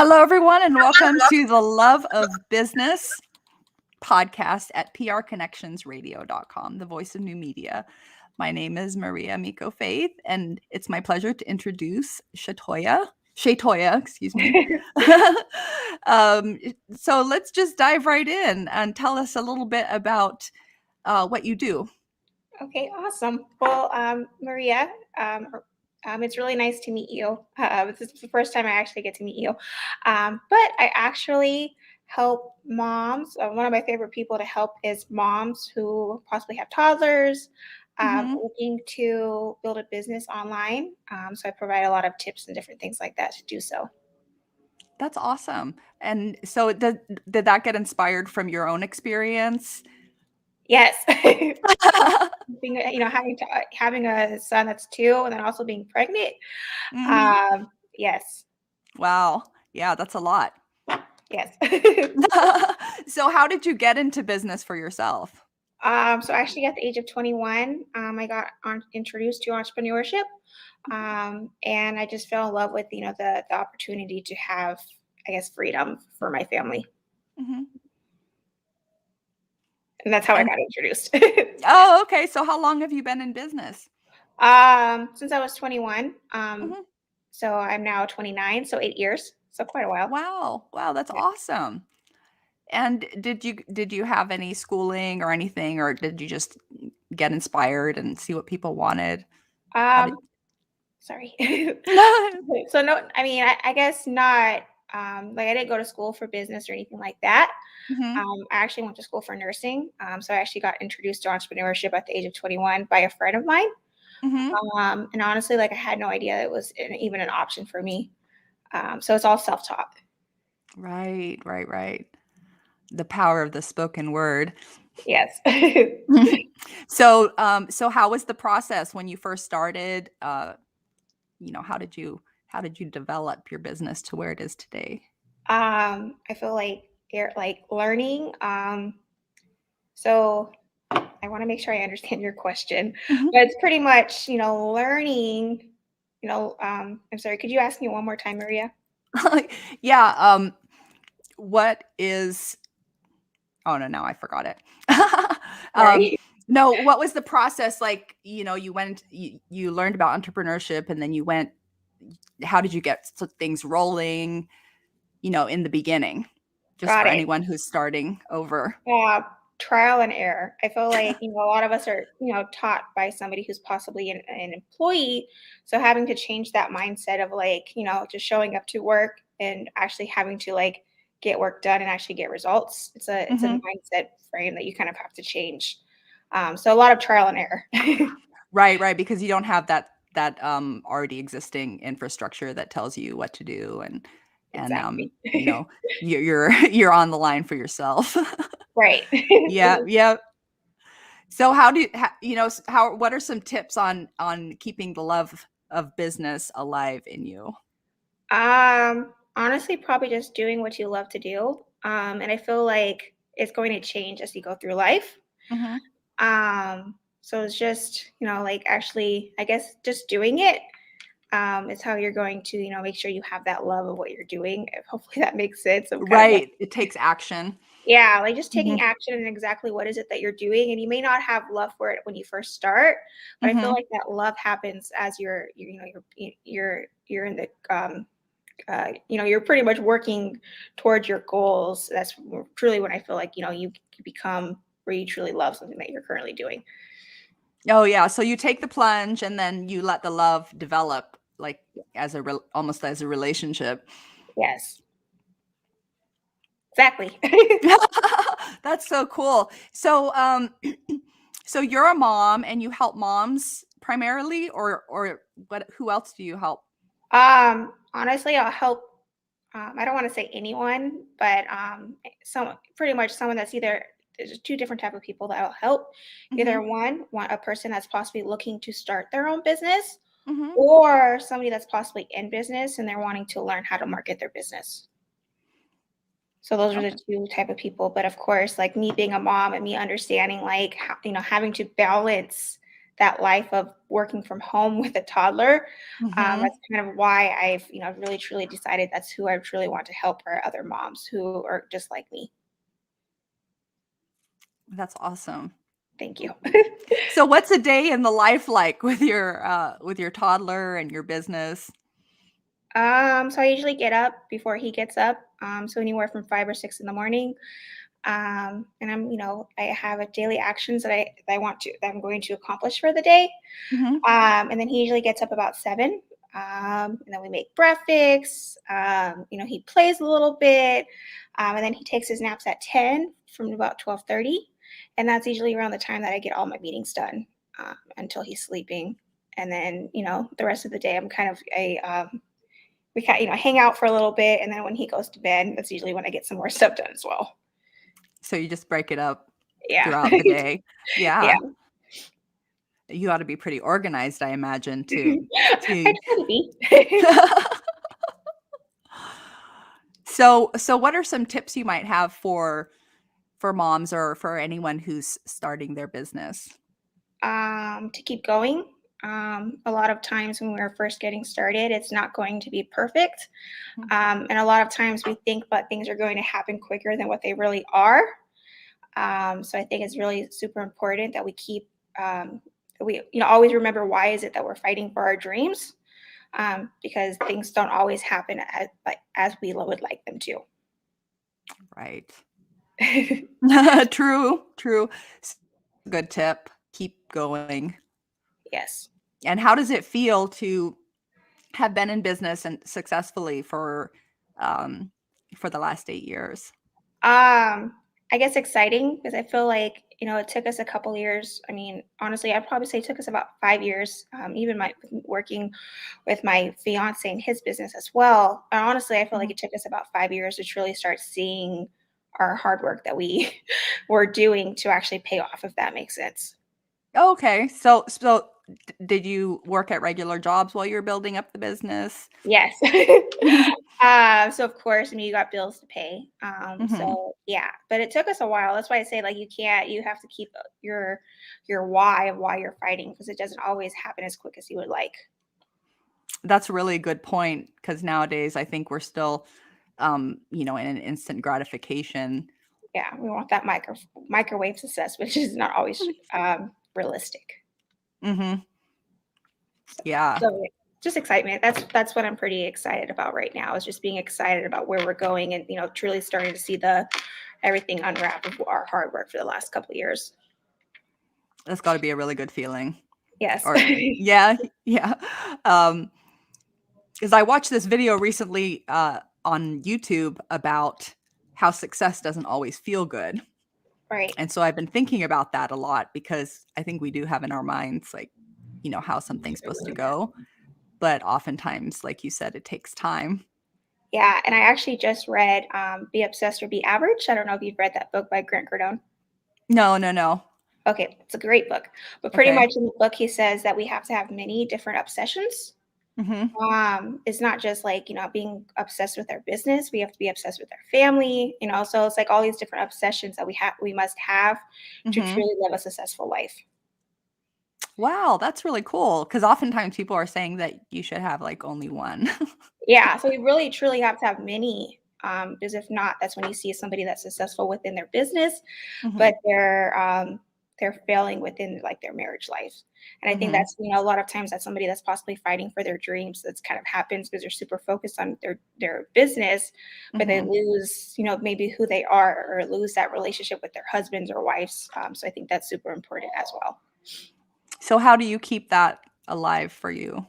Hello, everyone, and welcome to the Love of Business podcast at prconnectionsradio.com, the voice of new media. My name is Maria Miko Faith, and it's my pleasure to introduce Shatoya, excuse me. So let's just dive right in and tell us a little bit about what you do. Okay, awesome. Well, Maria, it's really nice to meet you. This is the first time I actually get to meet you. But I actually help moms. One of my favorite people to help is moms who possibly have toddlers, looking to build a business online. So I provide a lot of tips and different things like that to do so. That's awesome. And so did that get inspired from your own experience? Yes. Having a son that's 2 and then also being pregnant. Yes. Wow. Yeah, that's a lot. Yes. So how did you get into business for yourself? So actually at the age of 21, I got introduced to entrepreneurship. And I just fell in love with, the opportunity to have, I guess, freedom for my family. Mm-hmm. And that's how I got introduced. Oh, okay. So how long have you been in business? Since I was 21. So I'm now 29, so 8 years. So quite a while. Wow, that's awesome. And did you have any schooling or anything, or did you just get inspired and see what people wanted? Sorry. So no, I mean, I guess not. Like I didn't go to school for business or anything like that. Mm-hmm. I actually went to school for nursing. So I actually got introduced to entrepreneurship at the age of 21 by a friend of mine. Mm-hmm. And honestly, like I had no idea it was even an option for me. So it's all self-taught. Right. The power of the spoken word. Yes. So how was the process when you first started? How did you develop your business to where it is today? I feel like learning. So I want to make sure I understand your question, Mhm. but it's pretty much, learning. I'm sorry. Could you ask me one more time, Maria? Yeah. What is? Oh no, now I forgot it. um, Sorry. no, what was the process like? You went, you learned about entrepreneurship, and then you went. How did you get things rolling? In the beginning, just Got for it. anyone who's starting over. Trial and error. I feel like, a lot of us are, taught by somebody who's possibly an employee. So having to change that mindset of like, just showing up to work and actually having to like get work done and actually get results. It's a Mhm. mindset frame that you kind of have to change. So a lot of trial and error. Right, because you don't have that already existing infrastructure that tells you what to do, and Exactly. you're on the line for yourself. Right. Yeah. So how do how what are some tips on keeping the love of business alive in you? Honestly, probably just doing what you love to do. And I feel like it's going to change as you go through life. Mhm. So it's just, like actually, I guess just doing it is how you're going to, make sure you have that love of what you're doing. Hopefully that makes sense. I'm kind of like, Right, it takes action. yeah, like just taking Mhm. action and exactly what is it that you're doing. And you may not have love for it when you first start, but I feel Mhm. like that love happens as you're in the you're pretty much working towards your goals. That's truly when I feel like, you become where you truly love something that you're currently doing. Oh yeah, so you take the plunge and then you let the love develop, like as almost as a relationship. Yes, exactly. That's so cool. So so you're a mom and you help moms primarily, or what? Who else do you help? Honestly, I'll help. I don't want to say anyone, but pretty much someone that's either there's two different type of people that I'll help. Either Mhm. one a person that's possibly looking to start their own business, Mhm. or somebody that's possibly in business and they're wanting to learn how to market their business. So those are the Okay. two type of people. But of course, like me being a mom and me understanding like how, having to balance that life of working from home with a toddler. Mm-hmm. That's kind of why I've, really truly decided that's who I truly want to help, are other moms who are just like me. That's awesome. Thank you. So what's a day in the life like with your toddler and your business? So I usually get up before he gets up. So anywhere from 5 or 6 in the morning. And I have a daily actions that I'm going to accomplish for the day. Mm-hmm. And then he usually gets up about 7. And then we make breakfast. He plays a little bit. And then he takes his naps at 10 from about 12:30. And that's usually around the time that I get all my meetings done, until he's sleeping. And then, the rest of the day I'm kind of we kind hang out for a little bit. And then when he goes to bed, that's usually when I get some more stuff done as well. So you just break it up Yeah. throughout the day. Yeah. Yeah. You ought to be pretty organized, I imagine, I to try to be. So what are some tips you might have for moms or for anyone who's starting their business? To keep going. A lot of times when we're first getting started, it's not going to be perfect. Mhm. And a lot of times we think that things are going to happen quicker than what they really are. So I think it's really super important that we keep, we always remember, why is it that we're fighting for our dreams? Because things don't always happen as we would like them to. Right. True, true. S Good tip. Keep going. Yes. And how does it feel to have been in business and successfully um, for the last 8 years? I guess exciting, because I feel like, it took us a couple years. I mean, honestly, I'd probably say it took us about 5 years, even my working with my fiance and his business as well. And honestly, I feel like Mhm. it took us about 5 years to truly start seeing our hard work that we were doing to actually pay off, if that makes sense. Okay. So did you work at regular jobs while you were building up the business? Yes. So of course, I mean, you got bills to pay. Mhm. So yeah, but it took us a while. That's why I say, like, you have to keep your why of why you're fighting, because it doesn't always happen as quick as you would like. That's a really good point because nowadays I think we're still, in an instant gratification. Yeah, we want that microwave success, which is not always realistic. Mhm. Yeah, So yeah, just excitement. That's what I'm pretty excited about right now. Is just being excited about where we're going, and truly starting to see the everything unwrap of our hard work for the last couple of years. that's gotta be a really good feeling. Yes. Or yeah, yeah. Um, 'Cause I watched this video recently, on YouTube about how success doesn't always feel good. Right. And so I've been thinking about that a lot because I think we do have in our minds, like, how something's supposed to go, but oftentimes, like you said, it takes time. Yeah, and I actually just read "Be Obsessed or Be Average." I don't know if you've read that book by Grant Cardone. No, no, no. Okay, it's a great book. But pretty Okay. much in the book, he says that we have to have many different obsessions. Mhm. It's not just like, being obsessed with our business. We have to be obsessed with our family. So it's like all these different obsessions that we must have to Mhm. truly live a successful life. Wow, that's really cool. Because oftentimes people are saying that you should have, like, only one. Yeah, so we really truly have to have many. Because if not, that's when you see somebody that's successful within their business, but Mhm. they're failing within, like, their marriage life. And I think Mhm. that's, a lot of times that's somebody that's possibly fighting for their dreams. That's kind of happens because they're super focused on their business, but they Mhm. lose, maybe who they are, or lose that relationship with their husbands or wives. So I think that's super important as well. So how do you keep that alive for you?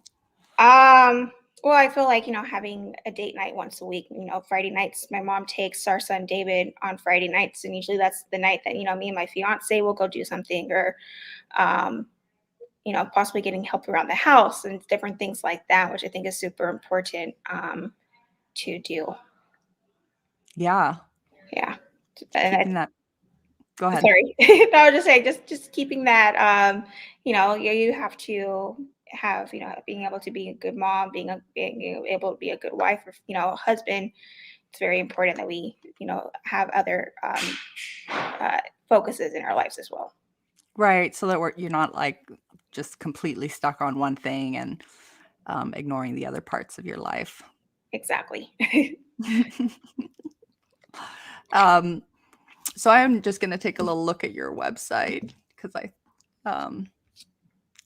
Um, well, I feel like, having a date night once a week, Friday nights, my mom takes our son David on Friday nights. And usually that's the night that, me and my fiance will go do something, or, um, possibly getting help around the house and different things like that, which I think is super important, to do. Yeah, Yeah. And keeping that go ahead. sorry. No, I was just saying, just keeping that, you have to have, being able to be a good mom, being able to be a good wife, or, a husband. It's very important that we, have other uh, focuses in our lives as well. Right, so that you're not, like, just completely stuck on one thing and ignoring the other parts of your life. Exactly. So I'm just going to take a little look at your website because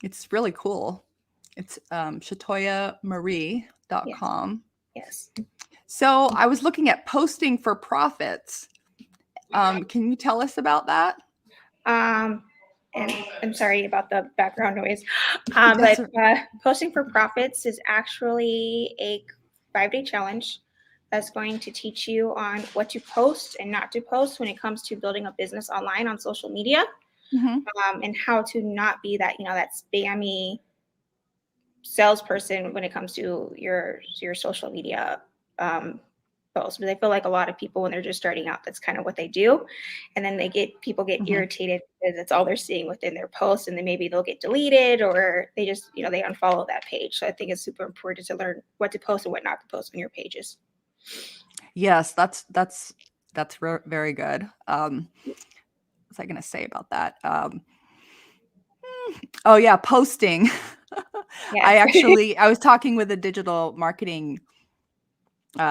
it's really cool. It's Yes. shatoyamarie.com. Yes. So I was looking at posting for profits. Can you tell us about that? And I'm sorry about the background noise. That's But Posting for Profits is actually a 5-day challenge that's going to teach you on what to post and not to post when it comes to building a business online on social media, Mhm. and how to not be that, that spammy salesperson when it comes to your social media um, posts. Because I feel like a lot of people, when they're just starting out, that's kind of what they do, and then people get Mhm. irritated because that's all they're seeing within their posts, and then maybe they'll get deleted, or they just they unfollow that page. So I think it's super important to learn what to post and what not to post on your pages. Yes, very good. What was I going to say about that? Oh yeah, posting. Yes. I was talking with a digital marketing,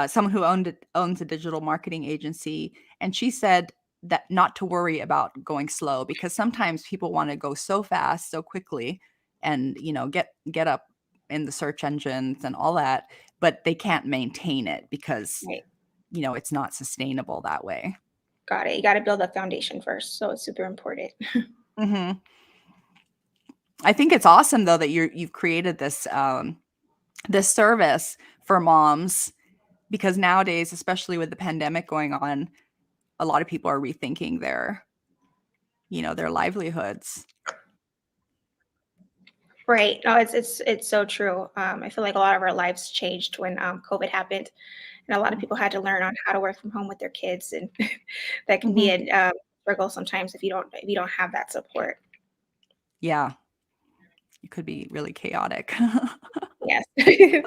someone who owns a digital marketing agency, and she said that not to worry about going slow because sometimes people want to go so fast, so quickly, and get up in the search engines and all that, but they can't maintain it because Right. it's not sustainable that way. Got it. You got to build a foundation first, so it's super important. Hmm. I think it's awesome though that you've created this service for moms because nowadays, especially with the pandemic going on, a lot of people are rethinking their livelihoods. Right. No, it's so true. I feel like a lot of our lives changed when COVID happened, and a lot of people had to learn on how to work from home with their kids, and that can be Mhm. a struggle sometimes if you don't have that support. Yeah, it could be really chaotic. Yes. I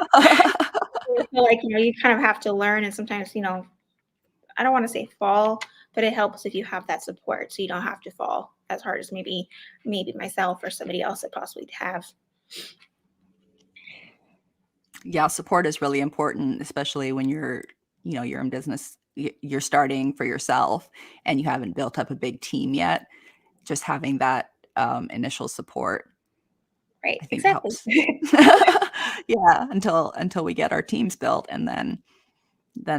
feel like you kind of have to learn, and sometimes I don't want to say fall, but it helps if you have that support, so you don't have to fall as hard as maybe myself or somebody else would possibly have. Yeah, support is really important, especially when you're in business, you're starting for yourself and you haven't built up a big team yet. Just having that initial support, Right. I think Exactly. helps. Yeah, until we get our teams built, and then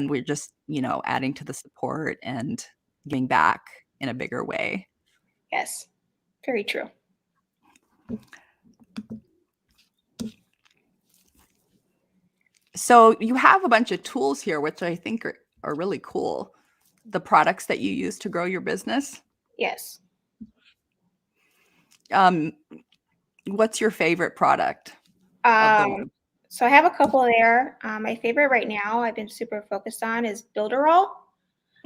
we're just, adding to the support and giving back in a bigger way. Yes. Very true. So you have a bunch of tools here, which I think are really cool. The products that you use to grow your business. Yes. Um, what's your favorite product of the Um, one? so I have a couple there. My favorite right now I've been super focused on is Builderall.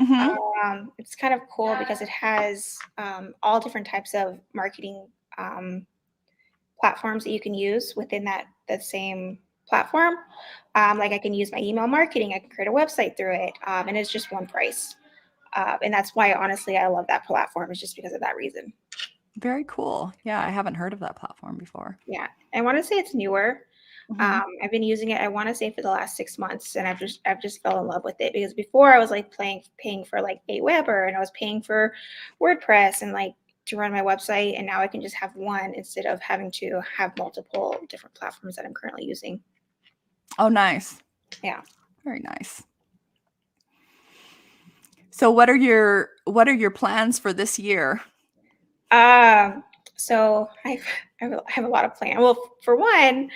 Mhm. It's kind of cool because it has all different types of marketing um, platforms that you can use within that same platform. Like I can use my email marketing, I can create a website through it, and it's just one price. And that's why honestly I love that platform. Is just because of that reason. Very cool. Yeah, I haven't heard of that platform before. Yeah, I want to say it's newer. Mhm. I've been using it, I want to say, for the last 6 months, and I've just fell in love with it because before I was like paying for like Aweber, and I was paying for WordPress and like to run my website, and now I can just have one instead of having to have multiple different platforms that I'm currently using. Oh, nice. Yeah. Very nice. So what are your plans for this year? Um, so I have a lot of plans. Well, for one,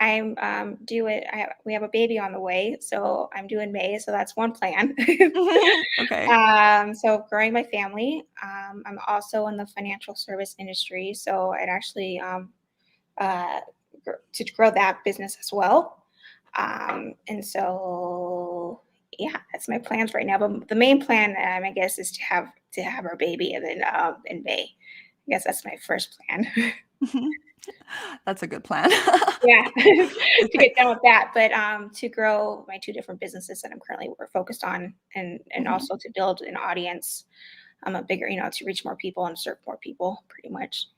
I'm due it. We have a baby on the way, so I'm due in May. So that's one plan. Okay. So growing my family. I'm also in the financial service industry, so I'd actually uh, to grow that business as well. And so yeah, that's my plans right now. But the main plan, I guess, is to have our baby, and then in May. I guess that's my first plan. That's a good plan. Yeah, Just to take- get done with that, but to grow my two different businesses that I'm currently focused on, and Mhm. also to build an audience, a bigger, to reach more people and serve more people, pretty much.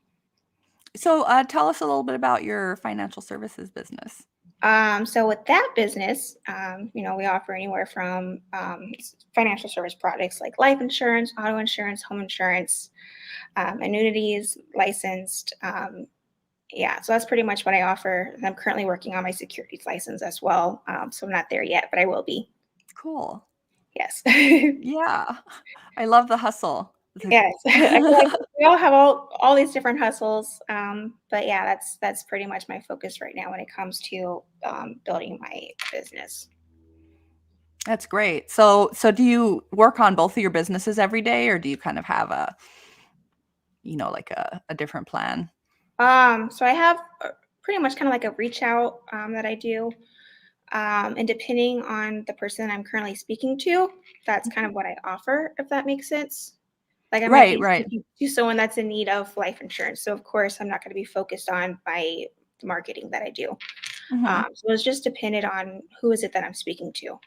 So tell us a little bit about your financial services business. So with that business, we offer anywhere from financial service products like life insurance, auto insurance, home insurance, annuities, licensed. Yeah, so that's pretty much what I offer. And I'm currently working on my securities license as well. So I'm not there yet, but I will be. Cool. Yes. Yeah. I love the hustle. Yes. I feel like we all have all these different hustles. But yeah, that's pretty much my focus right now when it comes to building my business. That's great. So do you work on both of your businesses every day, or do you kind of have a, like a different plan? So I have pretty much kind of like a reach out that I do. And depending on the person I'm currently speaking to, that's kind of what I offer, if that makes sense. Like I might Right, be right. speaking to someone that's in need of life insurance. So of course I'm not going to be focused on by the marketing that I do. Mhm. So it's just dependent on who is it that I'm speaking to.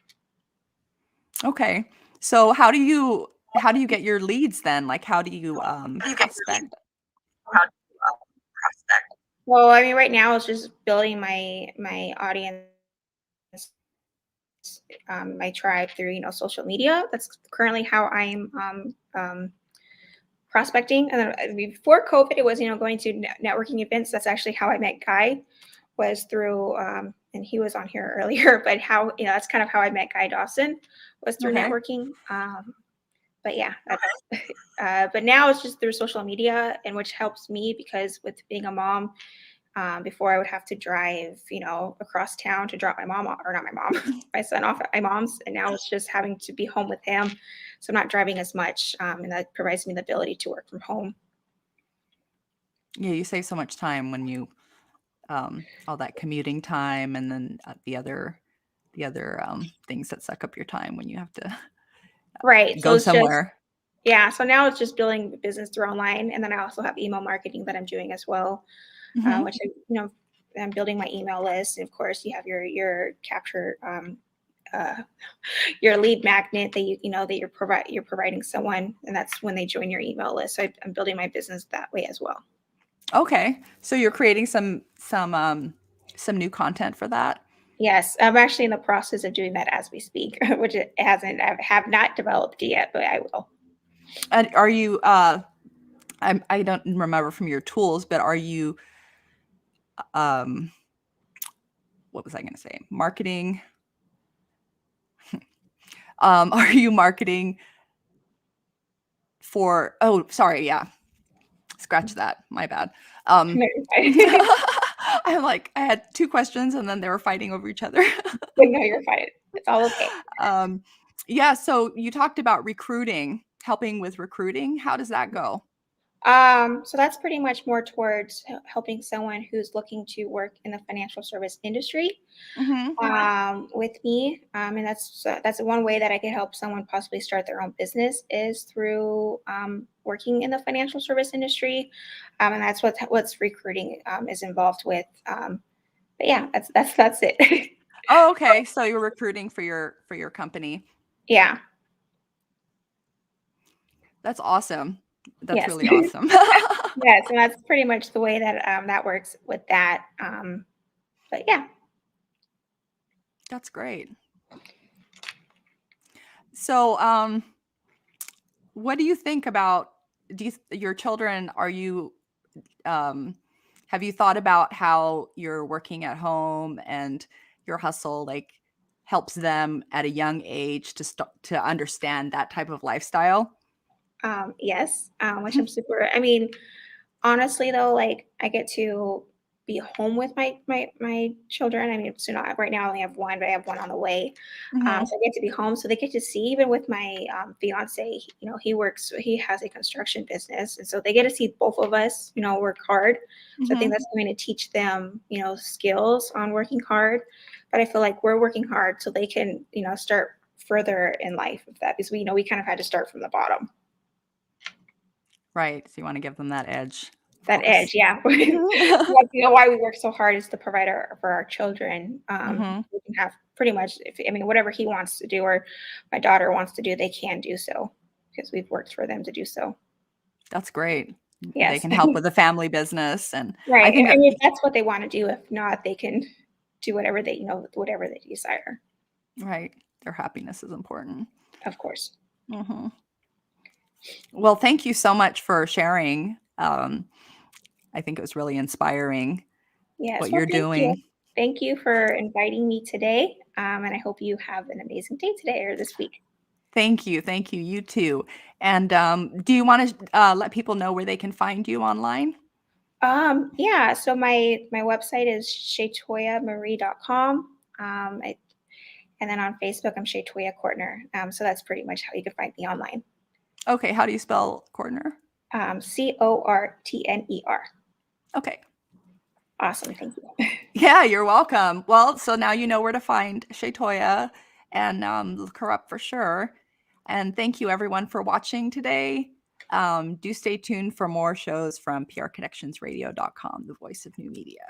Okay. So how do you get your leads then? Like how do you prospect? Well, I mean, right now it's just building my audience, my tribe through social media. That's currently how I'm prospecting. And then before COVID, it was going to networking events. That's actually how I met Guy, was through and he was on here earlier. But how that's kind of how I met Guy Dawson, was through Okay. networking. But yeah, that's but now it's just through social media, and which helps me because with being a mom, before I would have to drive, across town to drop my mom off, or not my mom, my son off at my mom's, and now it's just having to be home with him, so I'm not driving as much, and that provides me the ability to work from home. Yeah, you save so much time when you all that commuting time, and then the other things that suck up your time when you have to Right. So go it's just somewhere. yeah. So now it's just building the business through online, and then I also have email marketing that I'm doing as well, Mhm. which I'm building my email list. And of course, you have your capture. Uh, your lead magnet that that you're providing someone, and that's when they join your email list. So I'm building my business that way as well. Okay. So you're creating some new content for that? Yes, I'm actually in the process of doing that as we speak, which it hasn't I have not developed yet, but I will. And are you I don't remember from your tools, but are you um what was I going to say? Marketing. Are you marketing for oh, sorry, yeah. Scratch that. My bad. Um No, you're fine. I'm like I had two questions and then they were fighting over each other. No, you're fine. It's all okay. um yeah, so you talked about recruiting, helping with recruiting. How does that go? So that's pretty much more towards helping someone who's looking to work in the financial service industry. Mhm. With me, and that's one way that I could help someone possibly start their own business is through working in the financial service industry, and that's what's recruiting is involved with. But yeah, that's it. Oh, okay. So you're recruiting for your company. Yeah. That's awesome. That's Yes. really awesome. Yes, and that's pretty much the way that that works with that. But yeah. That's great. So, what do you think about your children? Um, have you thought about how you're working at home and your hustle like helps them at a young age to understand that type of lifestyle? Yes, which I'm super. I mean, honestly, though, like I get to be home with my children. I mean, so not right now I only have one, but I have one on the way. Hmm. So I get to be home, so they get to see. Even with my fiance, he works. He has a construction business, and so they get to see both of us, work hard. So I think Hmm. that's going to teach them, skills on working hard. But I feel like we're working hard so they can, start further in life with that because we kind of had to start from the bottom. Right. So you want to give them that edge, of That course. edge, yeah. Like, why we work so hard is to provide for our children. Hmm. We can have pretty much, if I mean, whatever he wants to do or my daughter wants to do, they can do so because we've worked for them to do so. That's great. Yes. They can help with a family business. And I Right. think I mean, if that, that's what they want to do. If not, they can do whatever they, whatever they desire. right, their happiness is important. Of course. Hmm. Well, thank you so much for sharing. I think it was really inspiring Yes. what Well, you're thank you. doing. Thank you for inviting me today. And I hope you have an amazing day today or this week. Thank you. Thank you. You too. And do you want to let people know where they can find you online? Yeah, so my website is shaytoyamarie.com. And then on Facebook, I'm Shaytoya Courtner. So that's pretty much how you can find me online. Okay. How do you spell Cortner? Cortner. Okay. Awesome. Thank you. Yeah, you're welcome. Well, so now you know where to find Shaytoya and look her up for sure. And thank you everyone for watching today. Do stay tuned for more shows from prconnectionsradio.com, the voice of new media.